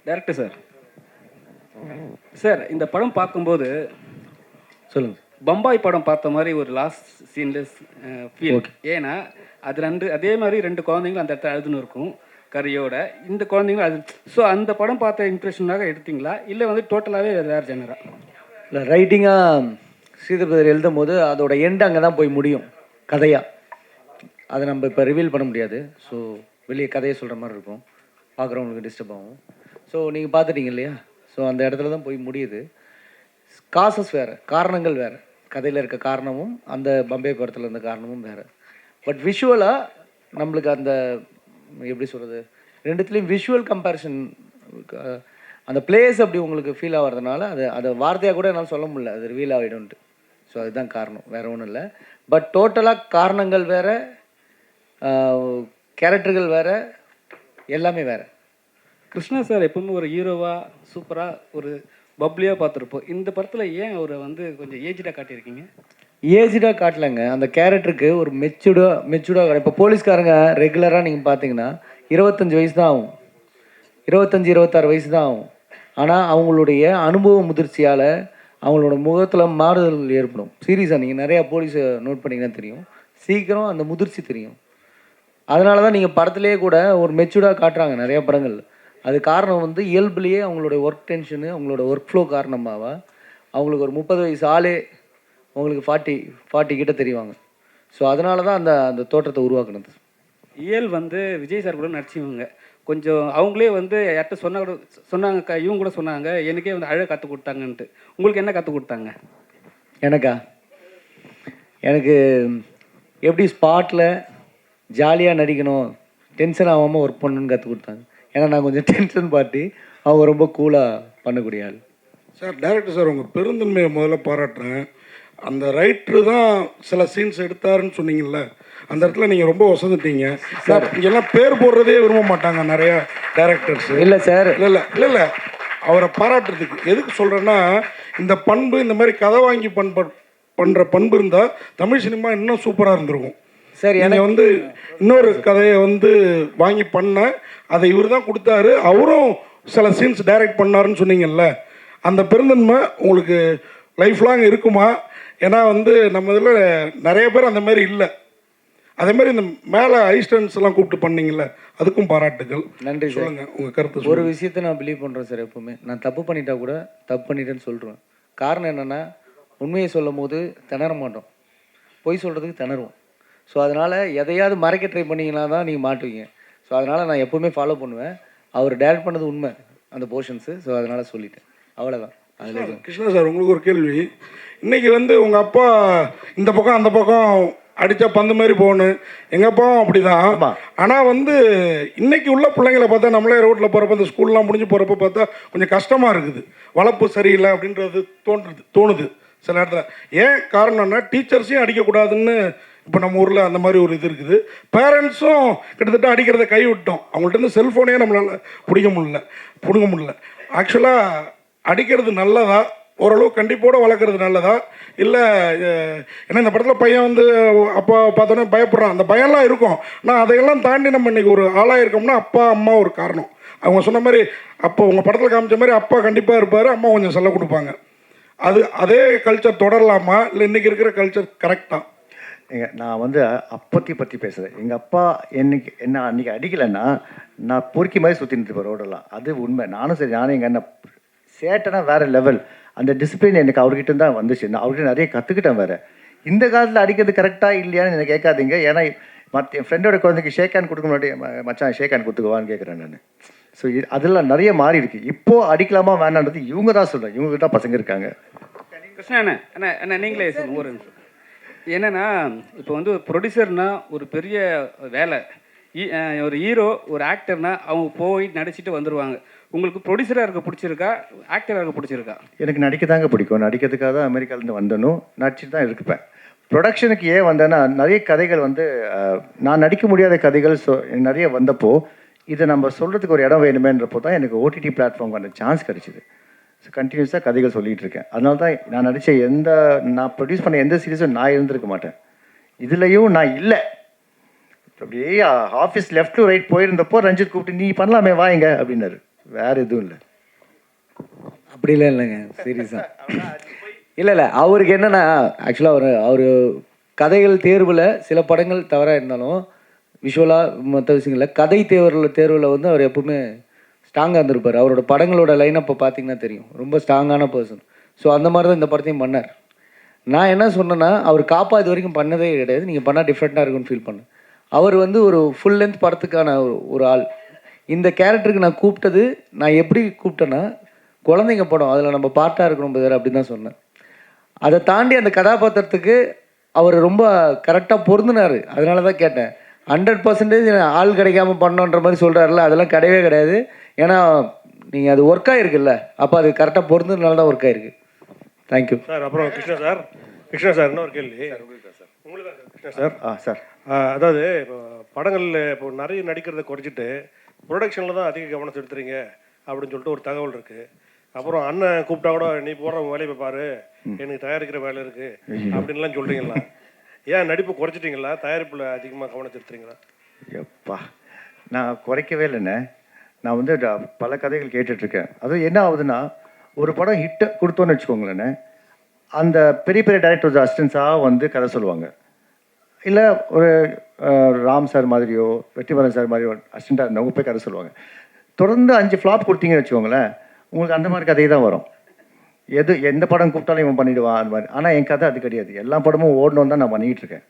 Director sir, sir இந்த படம் பார்க்கும்போது சொல்லுங்கள். பம்பாய் படம் பார்த்த மாதிரி ஒரு லாஸ்ட் சீன்லெஸ் ஃபீல். ஏன்னா அது அதே மாதிரி 2 குழந்தைங்களும் அந்த இடத்துல அழுதுன்னு இருக்கும் கரையோட. இந்த குழந்தைங்களும் அது. ஸோ அந்த படம் பார்த்த இம்ப்ரெஷனாக எடுத்தீங்களா இல்லை வந்து டோட்டலாகவே வேறு ஜெனரா? இல்லை, ரைட்டிங்காக ஸ்ரீதர் எழுதும் போது அதோட எண்டு அங்கே தான் போய் முடியும் கதையாக. அதை நம்ம இப்போ ரிவீல் பண்ண முடியாது. ஸோ வெளியே கதையை சொல்கிற மாதிரி இருக்கும், பார்க்குறவங்களுக்கு டிஸ்டர்ப் ஆகும். ஸோ நீங்கள் பார்த்துட்டீங்க இல்லையா? ஸோ அந்த இடத்துல தான் போய் முடியுது. காசஸ் வேறு, காரணங்கள் வேறு, கதையில் இருக்க காரணமும் அந்த பம்பே படத்தில் இருந்த காரணமும் வேறு. பட் விஷுவலாக நம்மளுக்கு அந்த எப்படி சொல்கிறது, ரெண்டுத்துலேயும் விஷுவல் கம்பேரிசன், அந்த பிளேஸ் அப்படி உங்களுக்கு ஃபீல் ஆகிறதுனால அதை வார்த்தையாக கூட என்னால் சொல்ல முடியல, அது ரிவீல் ஆகிடும்ட்டு. ஸோ அதுதான் காரணம், வேறு ஒன்றும் இல்லை. பட் டோட்டலாக காரணங்கள் வேறு, கேரக்டர்கள் வேறு, எல்லாமே வேறு. கிருஷ்ணா சார் எப்பவுமே ஒரு ஹீரோவாக சூப்பராக ஒரு பப்ளியாக பார்த்துருப்போம். இந்த படத்தில் ஏன் அவரை வந்து கொஞ்சம் ஏஜ்டாக காட்டியிருக்கீங்க? ஏஜ்டாக காட்டலைங்க. அந்த கேரக்டருக்கு ஒரு மெச்சூர்டாக இப்போ போலீஸ்காரங்க ரெகுலராக நீங்கள் பார்த்தீங்கன்னா 25 வயசு தான் ஆகும், 25-26 வயசு தான் ஆகும். ஆனால் அவங்களுடைய அனுபவ முதிர்ச்சியால் அவங்களோட முகத்தில் மாறுதல் ஏற்படும். சீரியஸாக நீங்கள் நிறையா போலீஸை நோட் பண்ணிங்கன்னா தெரியும், சீக்கிரம் அந்த முதிர்ச்சி தெரியும். அதனால தான் நீங்கள் படத்துலேயே கூட ஒரு மெச்சூர்டாக காட்டுறாங்க நிறையா படங்கள். அது காரணம் வந்து இயல்புலேயே அவங்களுடைய ஒர்க் டென்ஷனு, அவங்களோட ஒர்க் ஃப்ளோ காரணமாக அவங்களுக்கு ஒரு 30 வயசு ஆளே உங்களுக்கு 40 கிட்ட தெரிவாங்க. ஸோ அதனால தான் அந்த தோற்றத்தை உருவாக்குனது. இயல் வந்து விஜய் சார் கூட நடிச்சவங்க கொஞ்சம் அவங்களே வந்து யார்கிட்ட சொன்னாங்க, இவங்க கூட சொன்னாங்க எனக்கே வந்து அழகாக கற்றுக் கொடுத்தாங்கன்ட்டு. உங்களுக்கு என்ன கற்றுக் கொடுத்தாங்க? எனக்கு எப்படி ஸ்பாட்டில் ஜாலியாக நடிக்கணும், டென்ஷன் ஆகாமல் ஒர்க் பண்ணணுன்னு கற்றுக் கொடுத்தாங்க. ஏன்னா நான் கொஞ்சம் டென்ஷன் பார்ட்டி, அவங்க ரொம்ப கூலாக பண்ணக்கூடிய ஆள். சார், டைரக்டர் சார், உங்கள் பெருந்தன்மையை முதல்ல பாராட்டுறேன். அந்த ரைட்ரு தான் சில சீன்ஸ் எடுத்தாருன்னு சொன்னீங்கல்ல, அந்த இடத்துல நீங்கள் ரொம்ப வசந்துட்டீங்க சார். இங்கெல்லாம் பேர் போடுறதே விரும்ப மாட்டாங்க நிறையா டைரக்டர்ஸ். இல்லை சார், இல்லை அவரை பாராட்டுறதுக்கு எதுக்கு சொல்கிறேன்னா, இந்த பண்பு, இந்த மாதிரி கதை வாங்கி பண்ணுற பண்பு இருந்தால் தமிழ் சினிமா இன்னும் சூப்பராக இருந்திருக்கும். சரி, எனக்கு வந்து இன்னொரு கதையை வந்து வாங்கி பண்ண, அதை இவர் தான் கொடுத்தாரு, அவரும் சில சீன்ஸ் டைரக்ட் பண்ணாருன்னு சொன்னீங்கல்ல, அந்த பெருந்தன்மை உங்களுக்கு லைஃப் லாங் இருக்குமா? ஏன்னா வந்து நம்ம இதில் நிறைய பேர் அந்த மாதிரி இல்லை. அதே மாதிரி இந்த மேலே ஐஸ்டன்ஸ் எல்லாம் கூப்பிட்டு பண்ணீங்கல்ல, அதுக்கும் பாராட்டுகள். நன்றி. சொல்லுங்கள் உங்கள் கருத்து. ஒரு விஷயத்தை நான் பிலீவ் பண்ணுறேன் சார், எப்போவுமே நான் தப்பு பண்ணிட்டா கூட தப்பு பண்ணிட்டேன்னு சொல்கிறேன். காரணம் என்னென்னா, உண்மையை சொல்லும் போது திணற மாட்டோம், பொய் சொல்கிறதுக்கு திணறுவோம். ஸோ அதனால் எதையாவது மறைக்க ட்ரை பண்ணிங்கன்னா தான் நீங்கள் மாட்டுவீங்க. ஸோ அதனால் நான் எப்போவுமே ஃபாலோ பண்ணுவேன். அவர் டைரக்ட் பண்ணது உண்மை அந்த போர்ஷன்ஸு. ஸோ அதனால் சொல்லிட்டேன், அவ்வளோதான். அதில் கிருஷ்ணா சார், உங்களுக்கு ஒரு கேள்வி. இன்றைக்கி வந்து உங்கள் அப்பா இந்த பக்கம் அந்த பக்கம் அடித்தா பந்து மாதிரி போகணும், எங்கள் அப்பாவும் அப்படி தான். ஆனால் வந்து இன்றைக்கி உள்ள பிள்ளைங்களை பார்த்தா, நம்மளே ரோட்டில் போகிறப்ப, இந்த ஸ்கூல்லாம் முடிஞ்சு போகிறப்ப பார்த்தா கொஞ்சம் கஷ்டமாக இருக்குது. வளர்ப்பு சரியில்லை அப்படின்றது தோணுது சில இடத்துல. ஏன் காரணம்னா, டீச்சர்ஸையும் அடிக்கக்கூடாதுன்னு இப்போ நம்ம ஊரில் அந்த மாதிரி ஒரு இது இருக்குது. பேரண்ட்ஸும் கிட்டத்தட்ட அடிக்கிறத கை விட்டோம். அவங்கள்ட்ட இருந்து செல்ஃபோனே நம்மளால் பிடுங்க முடியல. ஆக்சுவலாக அடிக்கிறது நல்லதா, ஓரளவு கண்டிப்போடு வளர்க்குறது நல்லதா, இல்லை ஏன்னா இந்த படத்தில் பையன் வந்து அப்பா பார்த்தோன்னே பயப்படுறான், அந்த பயம்லாம் இருக்கும். ஆனால் அதையெல்லாம் தாண்டி நம்ம இன்றைக்கி ஒரு ஆளாக இருக்கோம்னா அப்பா அம்மா ஒரு காரணம். அவங்க சொன்ன மாதிரி அப்போ உங்கள் படத்தில் காமிச்ச மாதிரி அப்பா கண்டிப்பாக இருப்பார், அம்மா கொஞ்சம் செல்ல கொடுப்பாங்க. அதே கல்ச்சர் தொடரலாமா, இல்லை இன்றைக்கி இருக்கிற கல்ச்சர் கரெக்டாக? நான் வந்து அப்பத்தி பற்றி பேசுகிறேன். எங்கள் அப்பா என்ன அன்றைக்கி அடிக்கலைன்னா நான் பொறுக்கி மாதிரி சுற்றிட்டு இருப்பேன் ரோடெல்லாம். அது உண்மை. நானும் எங்கள் அண்ணன் சேட்டனா வேறு லெவல். அந்த டிசிப்ளின் எனக்கு அவர்கிட்ட தான் வந்துச்சு. நான் அவர்கிட்ட நிறைய கற்றுக்கிட்டேன். வேறு இந்த காலத்தில் அடிக்கிறது கரெக்டாக இல்லையான்னு எனக்கு கேட்காதீங்க. ஏன்னா என் ஃப்ரெண்டோட குழந்தைக்கு ஷேக் ஹேண்ட் கொடுக்க முன்னாடி மச்சான் ஷேக் ஹேண்ட் கொடுத்துக்குவான்னு கேட்குறேன் நான். ஸோ அதெல்லாம் நிறைய மாறி இருக்குது. இப்போது அடிக்கலாமா வேணான்றது இவங்க தான் சொல்கிறேன். இவங்ககிட்ட பசங்க இருக்காங்க. கிருஷ்ணா அண்ணா நீங்களே சொல்லுங்கள். ஒரு என்னென்னா, இப்போ வந்து ஒரு ப்ரொடியூசர்னா ஒரு பெரிய வேலை. ஒரு ஹீரோ, ஒரு ஆக்டர்னா அவங்க போய் நடிச்சுட்டு வந்துடுவாங்க. உங்களுக்கு ப்ரொடியூசராக இருக்க பிடிச்சிருக்கா, ஆக்டராக இருக்க பிடிச்சிருக்கா? எனக்கு நடிக்க தாங்க பிடிக்கும். நடிக்கிறதுக்காக தான் அமெரிக்காவிலேருந்து வந்தனும், நடிச்சுட்டு தான் இருப்பேன். ப்ரொடக்ஷனுக்கு ஏன் வந்தேன்னா, நிறைய கதைகள் வந்து நான் நடிக்க முடியாத கதைகள் நிறைய வந்தப்போ, இதை நம்ம சொல்கிறதுக்கு ஒரு இடம் வேணுமேன்றப்போ தான் எனக்கு ஓடிடி பிளாட்ஃபார்ம் அந்த சான்ஸ் கிடச்சிது. ஸோ கண்டினியூஸாக கதைகள் சொல்லிகிட்டு இருக்கேன். அதனால தான் நான் நடித்த நான் ப்ரொடியூஸ் பண்ண எந்த சீரீஸும் நான் இருந்திருக்க மாட்டேன். இதுலேயும் நான் இல்லை. அப்படியே ஆஃபீஸ் லெஃப்ட் டு ரைட் போயிருந்தப்போ ரஞ்சித் கூப்பிட்டு நீ பண்ணலாமே வாங்க அப்படின்னாரு. வேறு எதுவும் இல்லை. அப்படிலாம் இல்லைங்க, சீரியஸாக. இல்லை அவருக்கு என்னென்னா ஆக்சுவலாக அவர் கதைகள் தேர்வில் சில படங்கள் தவறாக இருந்தாலும் விஷுவலாக மற்ற விஷயங்களில் கதை தேர்வில் வந்து அவர் எப்பவுமே ஸ்ட்ராங்காக இருந்திருப்பார். அவரோட படங்களோட லைனப்பை பார்த்தீங்கன்னா தெரியும், ரொம்ப ஸ்ட்ராங்கான பர்சன். ஸோ அந்த மாதிரி தான் இந்த படத்தையும் பண்ணார். நான் என்ன சொன்னேன்னா, அவர் காப்பா இது வரைக்கும் பண்ணதே கிடையாது, நீங்கள் பண்ணால் டிஃப்ரெண்ட்டாக இருக்குன்னு ஃபீல் பண்ணேன். அவர் வந்து ஒரு ஃபுல் லென்த் படத்துக்கான ஒரு ஆள். இந்த கேரக்டருக்கு நான் கூப்பிட்டது, நான் எப்படி கூப்பிட்டேன்னா, குழந்தைங்க படம் அதில் நம்ம பாட்டாக இருக்கணும் பேர் அப்படின்னு தான் சொன்னேன். அதை தாண்டி அந்த கதாபாத்திரத்துக்கு அவர் ரொம்ப கரெக்டாக பொருந்தினார். அதனால தான் கேட்டேன். 100% ஆள் கிடைக்காம பண்ணோன்ற மாதிரி சொல்கிறாருல, அதெல்லாம் கிடையவே கிடையாது. ஏன்னா நீங்கள் அது ஒர்க் ஆகிருக்குல்ல, அப்போ அது கரெக்டாக பொருந்ததுனால தான் ஒர்க் ஆகிருக்கு. Thank you sir. அப்புறம் கிருஷ்ணா சார் இன்னொரு கேள்வி உங்களுக்கு கிருஷ்ணா சார். சார் அதாவது இப்போ படங்களில் இப்போ நிறைய நடிக்கிறத குறைச்சிட்டு ப்ரொடக்ஷனில் தான் அதிக கவனம் செலுத்துறீங்க அப்படின்னு சொல்லிட்டு ஒரு தகவல் இருக்குது. அப்புறம் அண்ணன் கூப்பிட்டா கூட நீ போடுற வேலையை பாரு, எனக்கு தயாரிக்கிற வேலை இருக்குது அப்படின்லாம் சொல்கிறீங்களா? ஏன் நடிப்பு குறைச்சிட்டிங்களா, தயாரிப்பில் அதிகமாக கவனம் செலுத்துறீங்களா? எப்பா, நான் குறைக்கவே இல்லைண்ணே. நான் வந்து பல கதைகள் கேட்டுட்ருக்கேன். அதுவும் என்ன ஆகுதுன்னா, ஒரு படம் ஹிட்டை கொடுத்தோன்னு வச்சுக்கோங்களேண்ணே, அந்த பெரிய பெரிய டைரக்டர்ஸ் அசிஸ்டன்ஸாக வந்து கதை சொல்லுவாங்க. இல்லை ஒரு ராம் சார் மாதிரியோ வெற்றிமாறன் சார் மாதிரியோ அசிஸ்டண்ட்டாக இருந்தவங்க போய் கதை சொல்லுவாங்க. தொடர்ந்து 5 ஃப்ளாப் கொடுத்தீங்கன்னு வச்சுக்கோங்களேன், உங்களுக்கு அந்த மாதிரி கதை தான் வரும். எந்த படம் கூப்பிட்டாலும் இவன் பண்ணிவிடுவான் அந்த மாதிரி. ஆனால் என் கதை அது கிடையாது. எல்லா படமும் ஓடணுன்னு தான் நான் பண்ணிக்கிட்டு இருக்கேன்.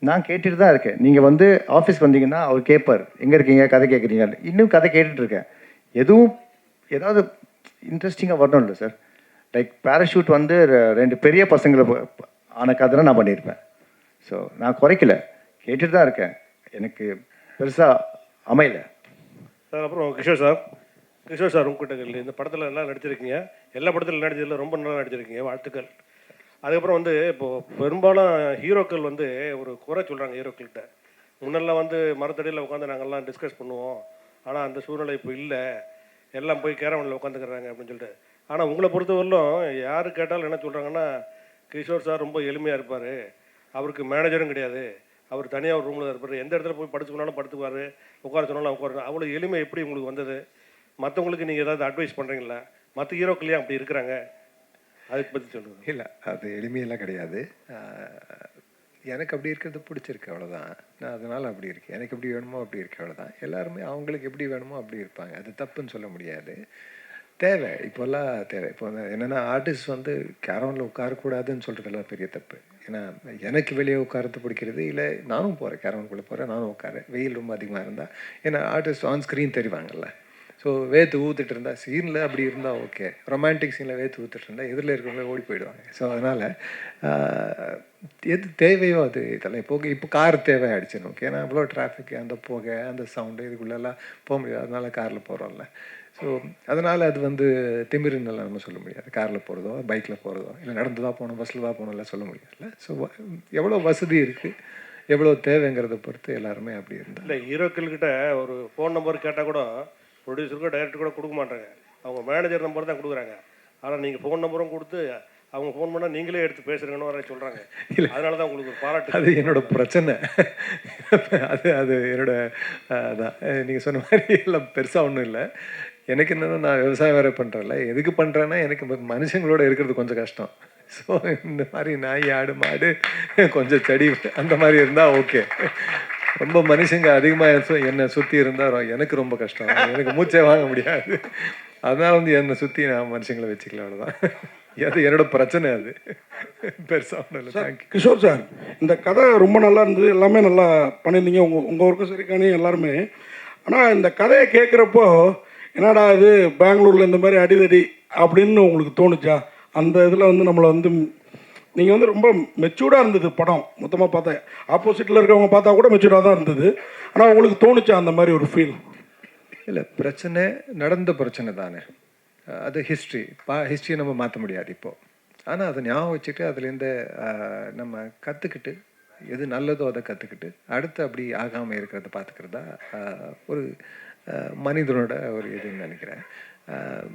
நான் கேட்டுட்டு தான் இருக்கேன். நீங்கள் வந்து ஆஃபீஸ் வந்தீங்கன்னா அவர் கேட்பார், எங்கே இருக்கீங்க, கதை கேட்குறீங்க. இன்னும் கதை கேட்டுட்ருக்கேன். ஏதாவது இன்ட்ரெஸ்டிங்காக வரணும் இல்லை சார். லைக் பேராஷூட் வந்து 2 பெரிய பசங்களை ஆன கதை நான் பண்ணியிருப்பேன். ஸோ நான் குறைக்கல, கேட்டுட்டு தான் இருக்கேன். எனக்கு பெருசாக அமையலை சார். அப்புறம் கிஷோர் சார் உங்ககிட்ட கேள்வி. இந்த படத்தில் எல்லாம் நடிச்சிருக்கீங்க, எல்லா படத்திலும் நடிச்சதில் ரொம்ப நல்லா நடிச்சிருக்கீங்க, வாழ்த்துக்கள். அதுக்கப்புறம் வந்து இப்போது பெரும்பாலும் ஹீரோக்கள் வந்து ஒரு குறை சொல்கிறாங்க ஹீரோக்கள்கிட்ட. முன்னெல்லாம் வந்து மரத்தடியில் உட்காந்து நாங்கள்லாம் டிஸ்கஸ் பண்ணுவோம், ஆனால் அந்த சூழ்நிலை இப்போ இல்லை, எல்லாம் போய் கேரவனில் உட்காந்துக்கிறாங்க அப்படின்னு சொல்லிட்டு. ஆனால் உங்களை பொறுத்தவரையிலும் யார் கேட்டாலும் என்ன சொல்கிறாங்கன்னா, கிஷோர் சார் ரொம்ப எளிமையாக இருப்பார், அவருக்கு மேனேஜரும் கிடையாது, அவர் தனியாக ஒரு ரூமில் தான் இருப்பார், எந்த இடத்துல போய் படுத்துக்கணும்னாலும் படுத்துக்குவார், உட்கார சொன்னாலும் உட்கார. அவ்வளோ எளிமை எப்படி உங்களுக்கு வந்தது? மற்றவங்களுக்கு நீங்கள் ஏதாவது அட்வைஸ் பண்ணுறீங்களா? மற்ற ஹீரோக்கள்லேயே அப்படி இருக்கிறாங்க, அதுக்கு பற்றி சொல்லுங்கள். இல்லை, அது எளிமையெல்லாம் கிடையாது. எனக்கு அப்படி இருக்கிறது பிடிச்சிருக்கு, அவ்வளோதான். நான் அதனால் அப்படி இருக்கேன். எனக்கு எப்படி வேணுமோ அப்படி இருக்கு, அவ்வளோதான். எல்லாருமே அவங்களுக்கு எப்படி வேணுமோ அப்படி இருப்பாங்க. அது தப்புன்னு சொல்ல முடியாது. தேவை, இப்போல்லாம் தேவை. இப்போ என்னென்னா, ஆர்டிஸ்ட் வந்து கேரவனில் உட்காரக்கூடாதுன்னு சொல்கிறதெல்லாம் பெரிய தப்பு. ஏன்னா எனக்கு வெளியே உட்காரத்து பிடிக்கிறது இல்லை, நானும் போகிறேன், கேரவனுக்குள்ளே போகிறேன், நானும் உட்காரேன். வெயில் ரொம்ப அதிகமாக இருந்தால், ஏன்னா ஆர்டிஸ்ட் ஆன் ஸ்க்ரீன் தெரிவாங்கல்ல. ஸோ வேத்து ஊற்றுட்டு இருந்தால், சீனில் அப்படி இருந்தால் ஓகே, ரொமான்டிக் சீனில் வேத்து ஊற்றுட்டு இருந்தால் எதிரில் இருக்கிறவங்களே ஓடி போயிடுவாங்க. ஸோ அதனால் எது தேவையோ அது இதெல்லாம் இப்போ கார் தேவையாகிடுச்சு நமக்கு. ஏன்னா அவ்வளோ டிராஃபிக், அந்த புகை, அந்த சவுண்டு, இதுக்குள்ளெல்லாம் போக முடியாது. அதனால் காரில் போகிறோம்ல. ஸோ அதனால் அது வந்து திமிருன்னெல்லாம் நம்ம சொல்ல முடியாது. காரில் போகிறதோ, பைக்கில் போகிறதோ, இல்லை நடந்து தான் போகணும், பஸ்ஸில் தான் போகணும்லாம் சொல்ல முடியாதுல்ல. ஸோ எவ்வளோ வசதி இருக்குது, எவ்வளோ தேவைங்கிறத பொறுத்து எல்லாருமே அப்படி இருந்தால். இல்லை, ஹீரோக்கள்கிட்ட ஒரு ஃபோன் நம்பர் கேட்டால் கூட ப்ரொடியூசருக்கோ டைரக்டர் கூட கொடுக்க மாட்டாங்க, அவங்க மேனேஜர் நம்பர் தான் கொடுக்குறாங்க. ஆனால் நீங்கள் ஃபோன் நம்பரும் கொடுத்து அவங்க ஃபோன் பண்ணால் நீங்களே எடுத்து பேசுகிறீங்கன்னு வர சொல்கிறாங்க. இல்லை, அதனால தான் உங்களுக்கு ஒரு பாராட்டு. அது என்னோட பிரச்சனை. அது என்னோட அதான் நீங்கள் சொன்ன மாதிரி எல்லாம் பெருசாக ஒன்றும் இல்லை. எனக்கு என்னென்னா, நான் விவசாயம் வேறு பண்ணுறேன்ல, எதுக்கு பண்ணுறேன்னா எனக்கு மனுஷங்களோட இருக்கிறது கொஞ்சம் கஷ்டம். ஸோ இந்த மாதிரி நாய், ஆடு, மாடு, கொஞ்சம் செடி அந்த மாதிரி இருந்தால் ஓகே. ரொம்ப மனுஷங்க அதிகமாக என்னை சுற்றி இருந்தால் எனக்கு ரொம்ப கஷ்டம், எனக்கு மூச்சே வாங்க முடியாது. அதனால் வந்து என்னை சுற்றி நான் மனுஷங்களை வச்சுக்கல, அவ்வளோதான். அது என்னோட பிரச்சனை. அது பெருசாக ஒன்றும் இல்லை. தேங்க்யூ. கிஷோர் சார், இந்த கதை ரொம்ப நல்லா இருந்தது, எல்லாமே நல்லா பண்ணியிருந்தீங்க, உங்கள் ஒர்க்கும் சரிக்கானே எல்லாருமே. ஆனால் இந்த கதையை கேட்குறப்போ என்னடா இது பெங்களூரில் இந்த மாதிரி அடிதடி அப்படின்னு உங்களுக்கு தோணுச்சா? அந்த இதில் வந்து நம்மளை வந்து நீங்கள் வந்து ரொம்ப மெச்சூர்டாக இருந்தது படம் மொத்தமாக பார்த்தா, ஆப்போசிட்டில் இருக்கவங்க பார்த்தா கூட மெச்சூர்டாக தான் இருந்தது. ஆனால் உங்களுக்கு தோணுச்சா அந்த மாதிரி ஒரு ஃபீல்? இல்லை, பிரச்சனை நடந்த பிரச்சனை தானே, அது ஹிஸ்ட்ரியை நம்ம மாற்ற முடியாது இப்போது. ஆனால் அதை ஞாபகம் வச்சுட்டு அதுலேருந்து நம்ம கற்றுக்கிட்டு எது நல்லதோ அதை கற்றுக்கிட்டு அடுத்து அப்படி ஆகாமல் இருக்கிறத பார்த்துக்கிறதா ஒரு மனிதனோட ஒரு இதுன்னு நினைக்கிறேன்.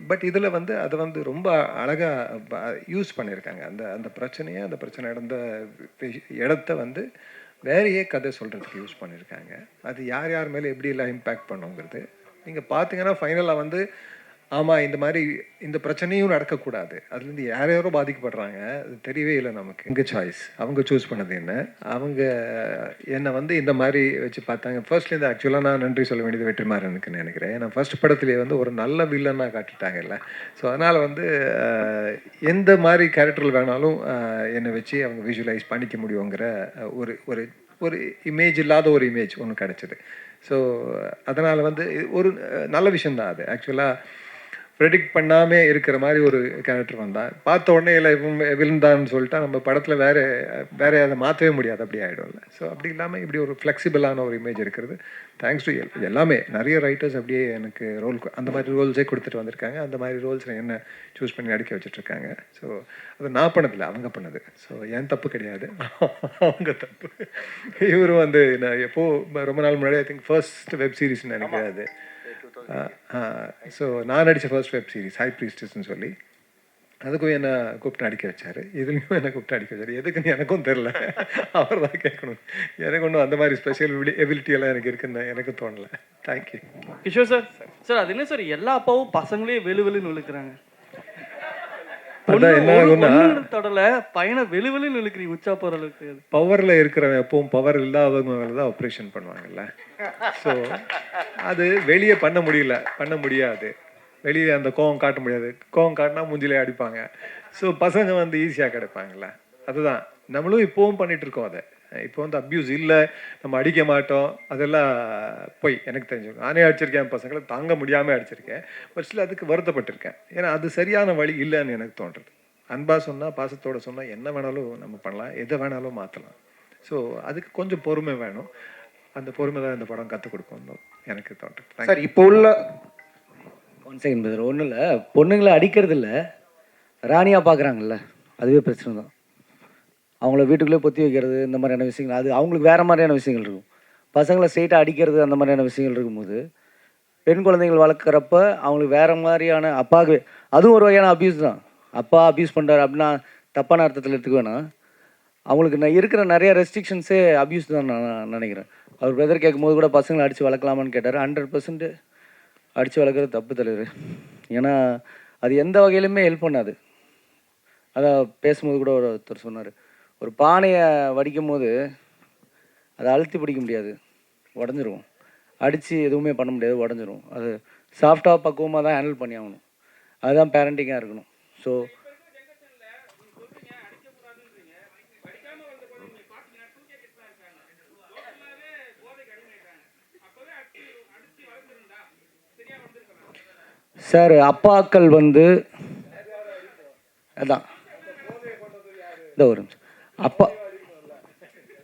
பட் இதில் வந்து அதை வந்து ரொம்ப அழகாக யூஸ் பண்ணியிருக்காங்க. அந்த பிரச்சனையை, அந்த பிரச்சனை நடந்த இடத்த வந்து வேறையே கதை சொல்கிறதுக்கு யூஸ் பண்ணியிருக்காங்க. அது யார் யார் மேலே எப்படியெல்லாம் இம்பேக்ட் பண்ணுங்கிறது நீங்கள் பார்த்தீங்கன்னா ஃபைனலாக வந்து ஆமாம் இந்த மாதிரி இந்த பிரச்சனையும் நடக்கக்கூடாது, அதுலேருந்து யாரோ பாதிக்கப்படுறாங்க, அது தெரியவே இல்லை நமக்கு. எங்கள் சாய்ஸ், அவங்க சூஸ் பண்ணது என்ன, அவங்க என்னை வந்து இந்த மாதிரி வச்சு பார்த்தாங்க. ஃபர்ஸ்ட்லேருந்து ஆக்சுவலாக நான் நன்றி சொல்ல வேண்டியது வெற்றிமாறனுக்கு நினைக்கிறேன். ஏன்னா ஃபர்ஸ்ட் படத்துலேயே வந்து ஒரு நல்ல வில்லனாக காட்டிட்டாங்கல்ல. ஸோ அதனால் வந்து எந்த மாதிரி கேரக்டர் வேணாலும் என்னை வச்சு அவங்க விஷுவலைஸ் பண்ணிக்க முடியுங்கிற ஒரு ஒரு ஒரு இமேஜ் இல்லாத ஒரு இமேஜ் ஒன்று கிடச்சிது. ஸோ அதனால் வந்து ஒரு நல்ல விஷயந்தான் அது. ஆக்சுவலாக ப்ரெடிக்ட் பண்ணாமல் இருக்கிற மாதிரி ஒரு கேரக்டர் வந்தால் பார்த்த உடனே இல்லை விழுந்தான்னு சொல்லிட்டா நம்ம படத்தில் வேறு அதை மாற்றவே முடியாது, அப்படி ஆகிடும்ல. ஸோ அப்படி இல்லாமல் இப்படி ஒரு ஃப்ளெக்சிபிளான ஒரு இமேஜ் இருக்கிறது தேங்க்ஸ் டு எல்லாமே. நிறைய ரைட்டர்ஸ் அப்படியே எனக்கு ரோல் அந்த மாதிரி ரோல்ஸே கொடுத்துட்டு வந்திருக்காங்க. அந்த மாதிரி ரோல்ஸ் என்ன சூஸ் பண்ணி நடிக்க வச்சுட்ருக்காங்க. ஸோ அது நான் பண்ணதில்லை, அவங்க பண்ணது. ஸோ என் தப்பு கிடையாது, அவங்க தப்பு. இவரும் வந்து நான் எப்போது ரொம்ப நாள் முன்னாடி I think first web series நினைக்கிறேன் அது. ஸோ நான் நடித்த ஃபர்ஸ்ட் வெப் சீரிஸ் ஹை ப்ரீஸ்டஸ்ன்னு சொல்லி, அதுக்கும் என்னை கூப்பிட்டு நடிக்க வச்சார். இதுலேயும் என்னை கூப்பிட்டு நடிக்க வச்சார். எதுக்குன்னு எனக்கும் தெரில, அவர் தான் கேட்கணும். எனக்கு ஒன்றும் அந்த மாதிரி ஸ்பெஷல் எபிலிட்டியெல்லாம் எனக்கு இருக்குன்னு எனக்கு தோணலை. தேங்க்யூ. கிஷோர் சார். சார் அது என்ன சார், எல்லா அப்பாவும் பசங்களே வெளுவெளுன்னு இழுக்கிறாங்க. அதான் என்ன ஆகும்னா தொடல பையனை வெளுவெளுன்னு இழுக்கிறீங்க உச்சா போகிற அளவுக்கு. பவரில் இருக்கிறவன் எப்பவும் பவர் இல்லாதவங்க மேலே தான் ஆப்ரேஷன் பண்ணுவாங்கல்ல. ஸோ அது வெளியே பண்ண முடியாது. வெளியே அந்த கோவம் காட்ட முடியாது. கோவம் காட்டினா மூஞ்சிலே அடிப்பாங்க. ஸோ பசங்க வந்து ஈஸியாக கிடைப்பாங்கல்ல. அதுதான் நம்மளும் இப்போவும் பண்ணிட்டு இருக்கோம். அதை இப்போ வந்து அப்யூஸ் இல்லை, நம்ம அடிக்க மாட்டோம், அதெல்லாம் போய் எனக்கு தெரிஞ்சுக்கணும். நானே அடிச்சிருக்கேன், பசங்களை தாங்க முடியாமல் அடிச்சிருக்கேன். பட் ஸ்டில் அதுக்கு வருத்தப்பட்டிருக்கேன். ஏன்னா அது சரியான வழி இல்லைன்னு எனக்கு தோன்றுறது. அன்பா சொன்னால், பாசத்தோட சொன்னால் என்ன வேணாலும் நம்ம பண்ணலாம், எதை வேணாலும் மாற்றலாம். ஸோ அதுக்கு கொஞ்சம் பொறுமை வேணும். அந்த பொறுமை தான் இந்த படம் கற்றுக் கொடுக்கணும் எனக்கு தோன்றுறது. சார் இப்போ உள்ள ஒன் செகண்ட் பிரதர், ஒன்றும் இல்லை, பொண்ணுங்களை அடிக்கிறது இல்லை, ராணியாக பார்க்குறாங்கல்ல, அதுவே பிரச்சனை தான். அவங்கள வீட்டுக்குள்ளே பொத்தி வைக்கிறது, இந்த மாதிரியான விஷயங்கள், அது அவங்களுக்கு வேறு மாதிரியான விஷயங்கள் இருக்கும். பசங்களை ஸ்ட்ரெயிட்டாக அடிக்கிறது, அந்த மாதிரியான விஷயங்கள் இருக்கும்போது பெண் குழந்தைகள் வளர்க்குறப்ப அவங்களுக்கு வேறு மாதிரியான அப்பாவுக்கு அதுவும் ஒரு வகையான அப்யூஸ் தான். அப்பா அப்யூஸ் பண்ணுறாரு அப்படின்னா தப்பான அர்த்தத்தில் எடுத்துக்க வேணாம். அவங்களுக்கு நான் இருக்கிற நிறைய ரெஸ்ட்ரிக்ஷன்ஸே அப்யூஸ் தான் நான் நினைக்கிறேன். அவர் பிரதர் கேட்கும்போது கூட பசங்களை அடித்து வளர்க்கலாமான்னு கேட்டார். 100% அடித்து வளர்க்குறது தப்பு தலைவர். ஏன்னா அது எந்த வகையிலுமே ஹெல்ப் பண்ணாது. அதான் பேசும்போது கூட ஒருத்தர் சொன்னார், ஒரு பானையை வடிக்கும் போது அதை அழுத்தி பிடிக்க முடியாது, உடஞ்சிரும். அடித்து எதுவுமே பண்ண முடியாது, உடஞ்சிரும். அது சாஃப்டாக பக்குவமாக தான் ஹேண்டில் பண்ணி ஆகணும். அதுதான் பேரண்டிங்காக இருக்கணும். ஸோ சார் அப்பாக்கள் வந்து அதான் இந்த ஒரு நிமிஷம் அப்பா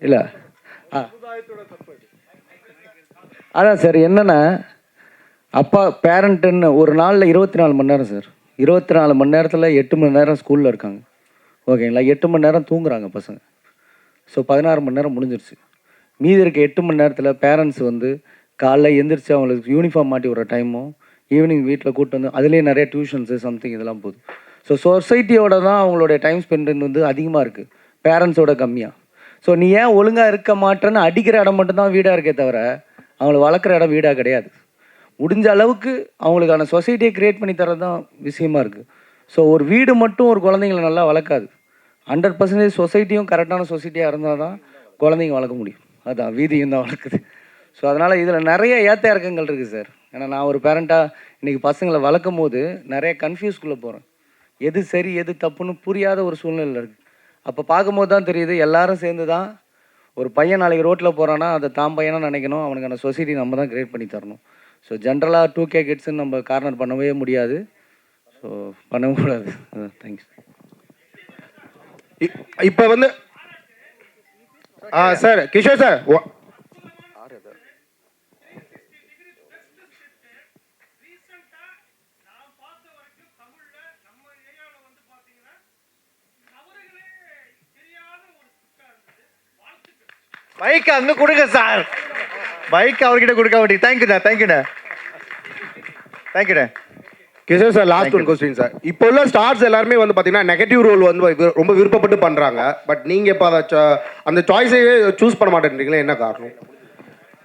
இல்லை அதான் சார் என்னென்னா, அப்பா பேரண்ட்டுன்னு ஒரு நாளில் 24 மணி நேரம் சார். 24 மணி நேரத்தில் 8 மணி நேரம் ஸ்கூலில் இருக்காங்க, ஓகேங்களா? 8 மணி நேரம் தூங்குறாங்க பசங்க. ஸோ 16 மணி நேரம் முடிஞ்சிருச்சு. மீதி இருக்க 8 மணி நேரத்தில் பேரண்ட்ஸ் வந்து காலைல எந்திரிச்சு அவங்களுக்கு யூனிஃபார்ம் மாட்டி விட்ற டைமும், ஈவினிங் வீட்டில் கூப்பிட்டு வந்து அதுலேயே நிறைய டியூஷன்ஸு சம்திங் இதெல்லாம் போகுது. ஸோ சொசைட்டியோட தான் அவங்களுடைய டைம் ஸ்பெண்ட் வந்து அதிகமாக இருக்குது, பேரண்ட்ஸோட கம்மியாக. ஸோ நீ ஏன் ஒழுங்காக இருக்க மாட்டேன்னு அடிக்கிற இடம் மட்டும்தான் வீடாக இருக்கே தவிர அவங்கள வளர்க்குற இடம் வீடாக கிடையாது. முடிஞ்ச அளவுக்கு அவங்களுக்கான சொசைட்டியை க்ரியேட் பண்ணி தரது தான் விஷயமா இருக்குது. ஸோ ஒரு வீடு மட்டும் ஒரு குழந்தைங்களை நல்லா வளர்க்காது. 100% சொசைட்டியும் கரெக்டான சொசைட்டியாக இருந்தால் தான் குழந்தைங்க வளர்க்க முடியும். அதுதான் வீதியும் தான் வளர்க்குது. ஸோ அதனால் இதில் நிறைய ஏற்ற இறக்கங்கள் இருக்குது சார். ஏன்னா நான் ஒரு பேரண்ட்டாக இன்றைக்கி பசங்களை வளர்க்கும் போது நிறைய கன்ஃபியூஸ்குள்ளே போகிறேன். எது சரி எது தப்புன்னு புரியாத ஒரு சூழ்நிலை இருக்குது. அப்போ பார்க்கும்போது தான் தெரியுது, எல்லாரும் சேர்ந்து தான் ஒரு பையன் நாளைக்கு ரோட்டில் போகிறான்னா அதை தான் பையனாக நினைக்கணும், அவனுக்கான சொசைட்டி நம்ம தான் க்ரியேட் பண்ணி தரணும். ஸோ ஜென்ரலாக 2K கிட்ஸ்ன்னு நம்ம கார்னர் பண்ணவே முடியாது. ஸோ பண்ணவும் கூடாது. தேங்க்ஸ். இப்போ வந்து சார் கிஷோர் சார் மைக் அங்கே கொடுங்க சார், மைக் அவர்கிட்ட கொடுக்க மாட்டேங்க. தேங்க்யூண்ணா, தேங்க்யூண்ணா, தேங்க்யூண்ணா. Kishore sir last one question sir. இப்போ உள்ள ஸ்டார்ஸ் எல்லாருமே வந்து பார்த்தீங்கன்னா நெகட்டிவ் ரோல் வந்து ரொம்ப விருப்பப்பட்டு பண்ணுறாங்க. பட் நீங்கள் இப்போ அதை அந்த சாய்ஸையே சூஸ் பண்ண மாட்டேன்றீங்களே, என்ன காரணம்?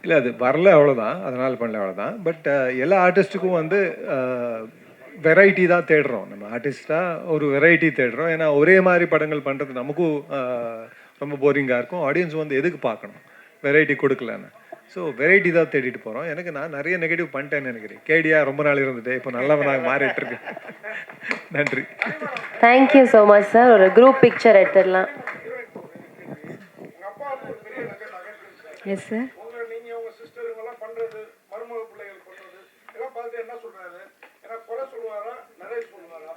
இல்லை அது வரல அவ்வளோதான், அதனால் பண்ணல அவ்வளோதான். பட் எல்லா ஆர்டிஸ்ட்டுக்கும் வந்து வெரைட்டி தான் தேடுறோம். நம்ம ஆர்டிஸ்டாக ஒரு வெரைட்டி தேடுறோம். ஏன்னா ஒரே மாதிரி படங்கள் பண்ணுறது நமக்கும் ரொம்ப போரிங்காக இருக்கும். ஆடியன்ஸ் வந்து எதுக்கு பார்க்கணும், வெரைட்டி கொடுக்கலன்னு. ஸோ வெரைட்டி தான் தேடிட்டு போகிறோம். நான் நிறைய நெகட்டிவ் பண்ணிட்டேன்னு நினைக்கிறேன். கேடியா ரொம்ப நாள் இருந்துட்டு இப்போ நல்லவனாக மாறிட்டு இருக்கு. நன்றி. Thank you so much sir. ஒரு குரூப் பிக்சர் எடுத்துடலாம். Yes sir. நீங்கள் உங்கள் சிஸ்டர் இவங்கெல்லாம் பண்ணுறது, மருமக பிள்ளைகள் பண்ணுறது எல்லாம் பார்த்து என்ன சொல்கிறாரு? ஏன்னா குறை சொல்லுவாரா, நிறைய சொல்லுவாரா?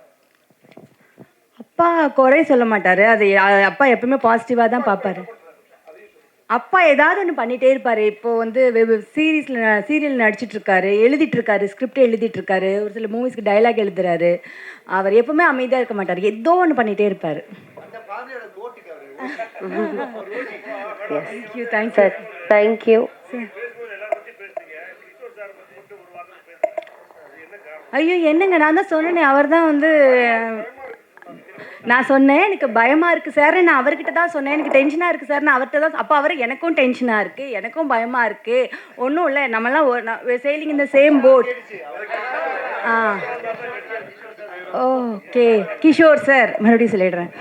அப்பா குறை சொல்ல மாட்டாரு. அது அப்பா எப்பவுமே பாசிட்டிவாக தான் பார்ப்பாரு. அப்பா ஏதாவது ஒன்று பண்ணிகிட்டே இருப்பார். இப்போ வந்து சீரியல் நடிச்சிட்டு இருக்காரு, எழுதிட்டு இருக்காரு, ஸ்கிரிப்ட் எழுதிட்டு இருக்காரு, ஒரு சில மூவிஸ்க்கு டைலாக் எழுதுறாரு. அவர் எப்பவுமே அமைதியாக இருக்க மாட்டார், ஏதோ ஒன்று பண்ணிகிட்டே இருப்பார். Thank you thank you sir. தேங்க்யூ. ஐயோ என்னங்க, நான் தான் சொன்னேனே, அவர் தான் வந்து நான் சொன்னேன் எனக்கு பயமாக இருக்குது சார், நான் அவர்கிட்ட தான் சொன்னேன் எனக்கு டென்ஷனாக இருக்குது சார், நான் அவர்கிட்ட தான். அப்போ அவர் எனக்கும் டென்ஷனாக இருக்குது, எனக்கும் பயமாக இருக்குது, ஒன்றும் இல்லை, நம்மலாம் சேலிங் இந்த same boat. Okay Kishore sir, மறுபடியும் சொல்லிடுறேன்.